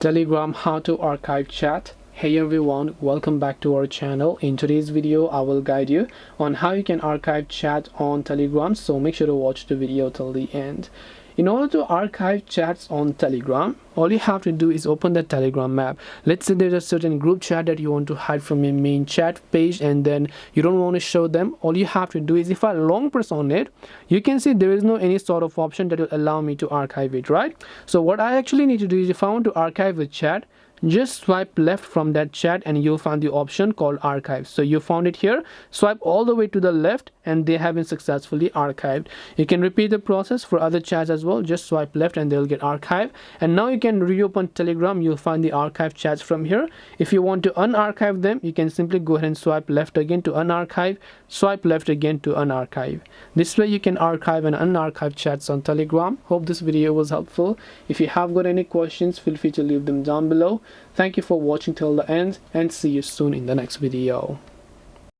Telegram, how to archive chat. Hey everyone, welcome back to our channel. In today's video I will guide you on how you can archive chat on Telegram, so make sure to watch the video till the end. In order to archive chats on Telegram, all you have to do is open the Telegram app. Let's say there's a certain group chat that you want to hide from your main chat page and then you don't want to show them. All you have to do is, if I long press on it, you can see there is no any sort of option that will allow me to archive it, right? So what I actually need to do is, if I want to archive a chat, just swipe left from that chat and you'll find the option called archive. So you found it here, swipe all the way to the left and they have been successfully archived. You can repeat the process for other chats as well. Just swipe left and they'll get archived. And now you can reopen Telegram. You'll find the archive chats from here. If you want to unarchive them, you can simply go ahead and swipe left again to unarchive, swipe left again to unarchive. This way you can archive and unarchive chats on Telegram. Hope this video was helpful. If you have got any questions, feel free to leave them down below. Thank you for watching till the end and see you soon in the next video.